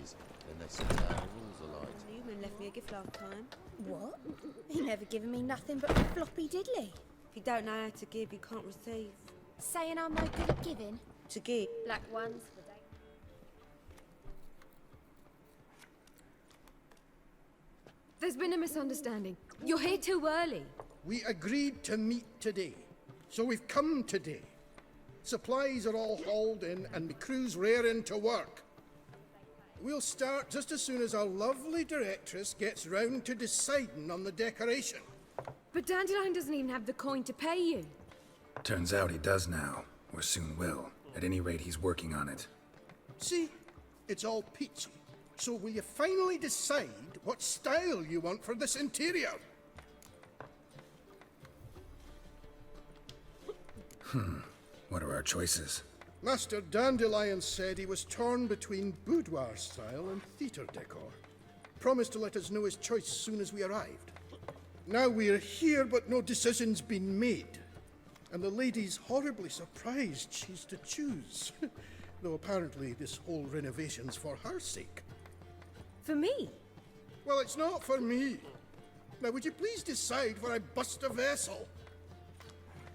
is, then they see how the rules are like. Newman left me a gift last time. What? He never given me nothing but a floppy diddly. If you don't know how to give, you can't receive. Saying I'm no good at giving. To give. Black ones for day. There's been a misunderstanding. You're here too early. We agreed to meet today, so we've come today. Supplies are all hauled in and the crew's raring to work. We'll start just as soon as our lovely directress gets round to deciding on the decoration. But Dandelion doesn't even have the coin to pay you. Turns out he does now, or soon will. At any rate, he's working on it. See, it's all peachy. So will you finally decide what style you want for this interior? What are our choices? Master Dandelion said he was torn between boudoir style and theatre decor. Promised to let us know his choice as soon as we arrived. Now we're here, but no decision's been made. And the lady's horribly surprised she's to choose. Though apparently this whole renovation's for her sake. For me? Well, it's not for me. Now, would you please decide where I bust a vessel?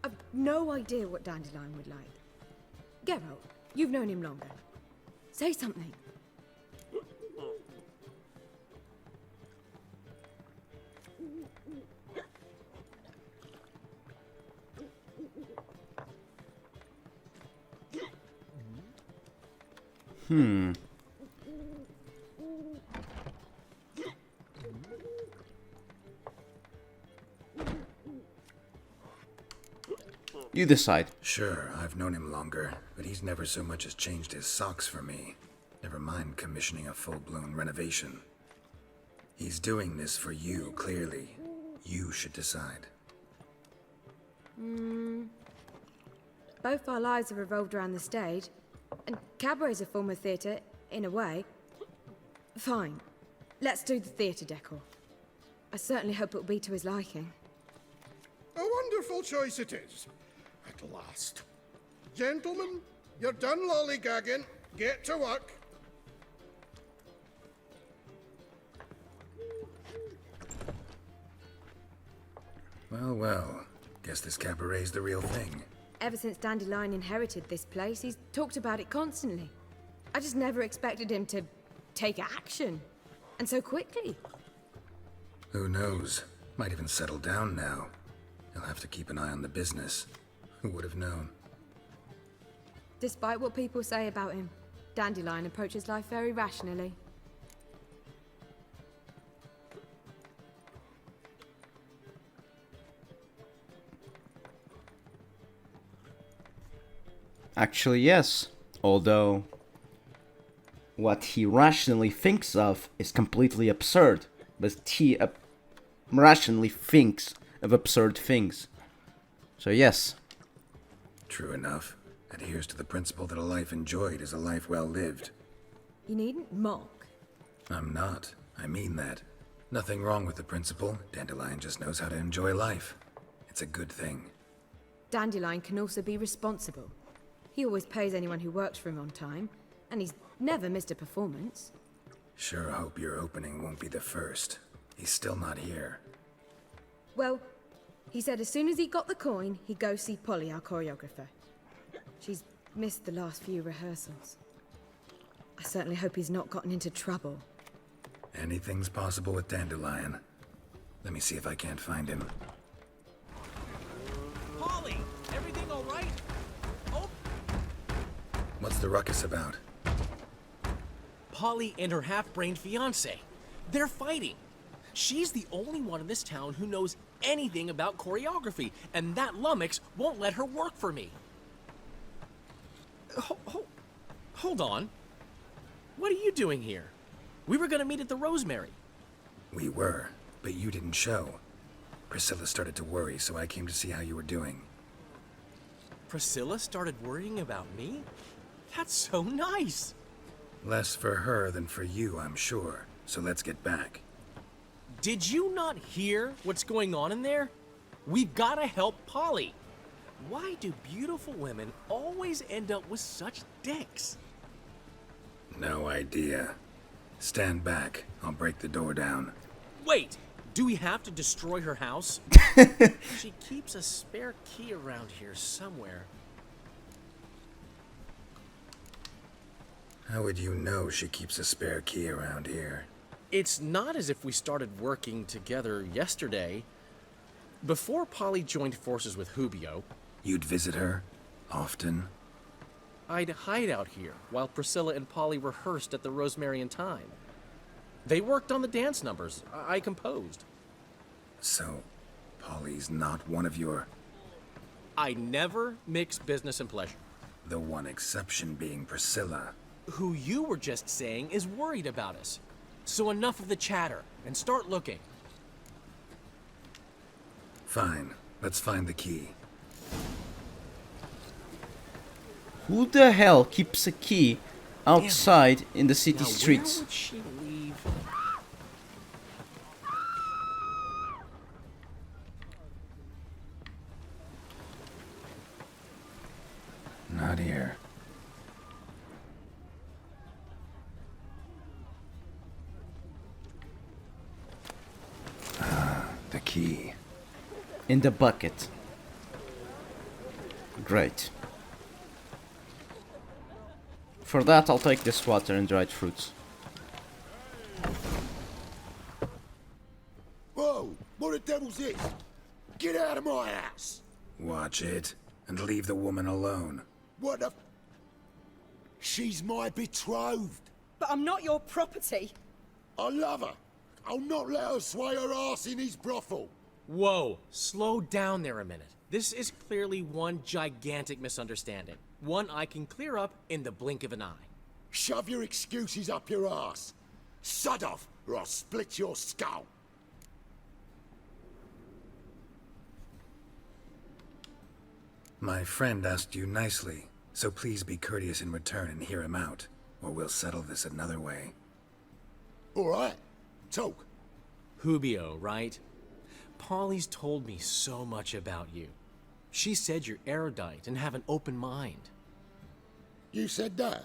I've no idea what Dandelion would like. Geralt, you've known him longer. Say something. You decide. Sure, I've known him longer, but he's never so much as changed his socks for me. Never mind commissioning a full-blown renovation. He's doing this for you, clearly. You should decide. Both our lives have revolved around the stage, and Cabaret's a form of theatre, in a way. Fine. Let's do the theatre decor. I certainly hope it'll be to his liking. A wonderful choice it is. At last. Gentlemen, you're done lollygagging. Get to work. Well, well. Guess this cabaret's the real thing. Ever since Dandelion inherited this place, he's talked about it constantly. I just never expected him to take action. And so quickly. Who knows? Might even settle down now. He'll have to keep an eye on the business. Who would have known? Despite what people say about him, Dandelion approaches life very rationally. Actually, yes. Although, what he rationally thinks of is completely absurd. But he rationally thinks of absurd things. So yes. True enough. Adheres to the principle that a life enjoyed is a life well lived. You needn't mock. I'm not. I mean that. Nothing wrong with the principle. Dandelion just knows how to enjoy life. It's a good thing. Dandelion can also be responsible. He always pays anyone who works for him on time, and he's never missed a performance. Sure hope your opening won't be the first. He's still not here. Well, he said as soon as he got the coin, he'd go see Polly, our choreographer. She's missed the last few rehearsals. I certainly hope he's not gotten into trouble. Anything's possible with Dandelion. Let me see if I can't find him. Polly, everything all right? Oh, What's the ruckus about? Polly and her half-brained fiance. They're fighting. She's the only one in this town who knows anything about choreography, and that lummox won't let her work for me. Hold on. What are you doing here? We were gonna meet at the Rosemary. We were, but you didn't show. Priscilla started to worry, so I came to see how you were doing. Priscilla started worrying about me? That's so nice. Less for her than for you, I'm sure. So let's get back. Did you not hear what's going on in there? We've gotta help Polly. Why do beautiful women always end up with such dicks? No idea. Stand back. I'll break the door down. Wait! Do we have to destroy her house? She keeps a spare key around here somewhere. How would you know she keeps a spare key around here? It's not as if we started working together yesterday. Before Polly joined forces with Hubio, You'd visit her? Often? I'd hide out here while Priscilla and Polly rehearsed at the Rosemary and Thyme. They worked on the dance numbers I composed. So, Polly's not one of your... I never mix business and pleasure. The one exception being Priscilla. Who you were just saying is worried about us. So enough of the chatter and start looking. Fine. Let's find the key. Who the hell keeps a key outside in the city Now, streets? where would she leave? Not here. The key. In the bucket. Great. For that, I'll take this water and dried fruits. Whoa! What the devil's this? Get out of my house! Watch it, and leave the woman alone. What the... She's my betrothed. But I'm not your property. I love her. I'll not let her sway her ass in his brothel. Whoa, slow down there a minute. This is clearly one gigantic misunderstanding. One I can clear up in the blink of an eye. Shove your excuses up your ass. Sod off, or I'll split your skull. My friend asked you nicely, so please be courteous in return and hear him out, or we'll settle this another way. All right, talk. Hubio, right? Polly's told me so much about you. She said you're erudite and have an open mind. You said that?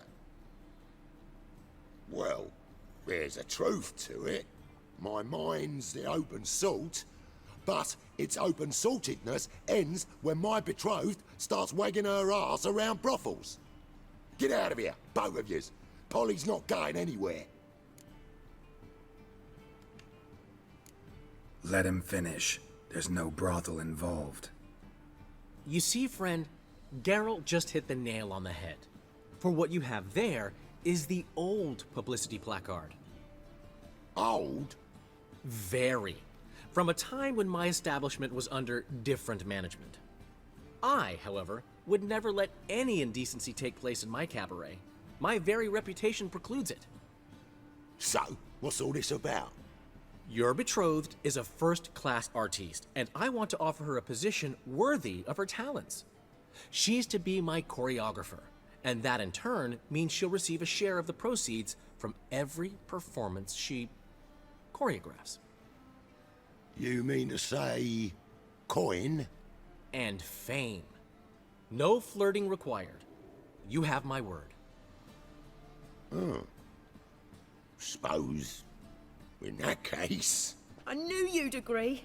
Well, there's a truth to it. My mind's the open salt, but its open saltedness ends when my betrothed starts wagging her ass around brothels. Get out of here, both of yous. Polly's not going anywhere. Let him finish. There's no brothel involved. You see, friend, Geralt just hit the nail on the head. For what you have there is the old publicity placard. Old? Very. From a time when my establishment was under different management. I, however, would never let any indecency take place in my cabaret. My very reputation precludes it. So, what's all this about? Your betrothed is a first-class artiste, and I want to offer her a position worthy of her talents. She's to be my choreographer, and that in turn means she'll receive a share of the proceeds from every performance she choreographs. You mean to say... coin? And fame. No flirting required. You have my word. Suppose... in that case... I knew you'd agree.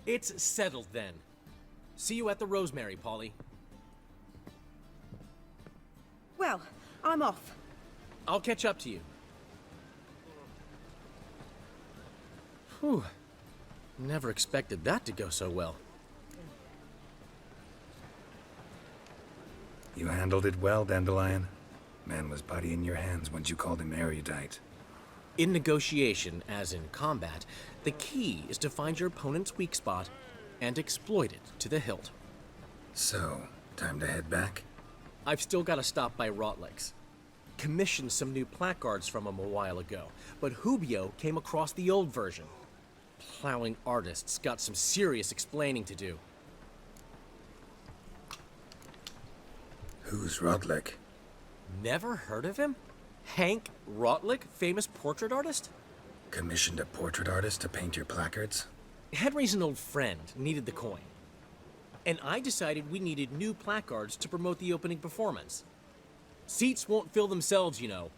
It's settled then. See you at the Rosemary, Polly. Well, I'm off. I'll catch up to you. Whew. Never expected that to go so well. You handled it well, Dandelion. Man was putty in your hands once you called him erudite. In negotiation, as in combat, the key is to find your opponent's weak spot and exploit it to the hilt. So, time to head back? I've still got to stop by Rotlick's. Commissioned some new placards from him a while ago, but Hubio came across the old version. Plowing artists got some serious explaining to do. Who's Rodlick? Never heard of him? Hank Rotlick, famous portrait artist? Commissioned a portrait artist to paint your placards? Henry's an old friend, needed the coin. And I decided we needed new placards to promote the opening performance. Seats won't fill themselves, you know.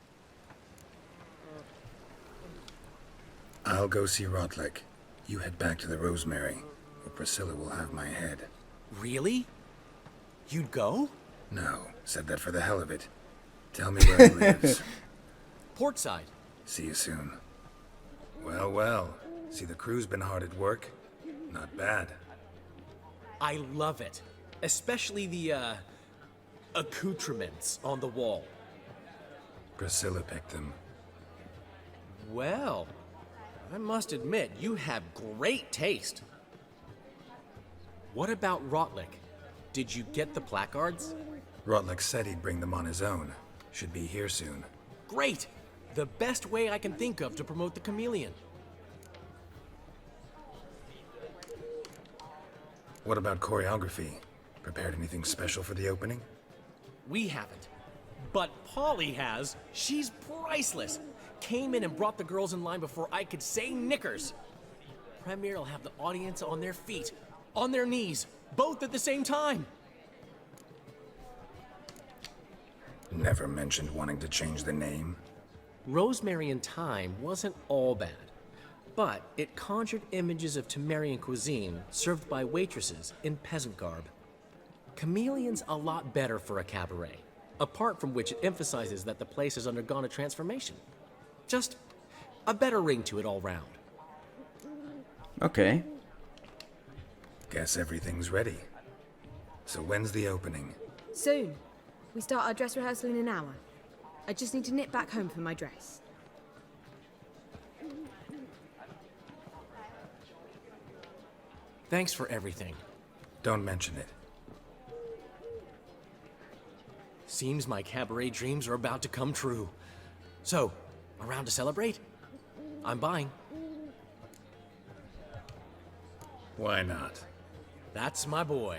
I'll go see Rotlick. You head back to the Rosemary, or Priscilla will have my head. Really? You'd go? No, said that for the hell of it. Tell me where he lives. Portside. See you soon. Well, well. See, the crew's been hard at work. Not bad. I love it. Especially the, accoutrements on the wall. Priscilla picked them. Well, I must admit, you have great taste. What about Rotlick? Did you get the placards? Rotlick said he'd bring them on his own. Should be here soon. Great! The best way I can think of to promote the Chameleon. What about choreography? Prepared anything special for the opening? We haven't. But Polly has. She's priceless. Came in and brought the girls in line before I could say knickers. Premiere will have the audience on their feet, on their knees, both at the same time. Never mentioned wanting to change the name. Rosemary in Time wasn't all bad, but it conjured images of Temerian cuisine served by waitresses in peasant garb. Chameleon's a lot better for a cabaret, apart from which it emphasizes that the place has undergone a transformation. Just a better ring to it all round. Okay. Guess everything's ready. So when's the opening? Soon. We start our dress rehearsal in an hour. I just need to nip back home for my dress. Thanks for everything. Don't mention it. Seems my cabaret dreams are about to come true. So, around to celebrate? I'm buying. Why not? That's my boy.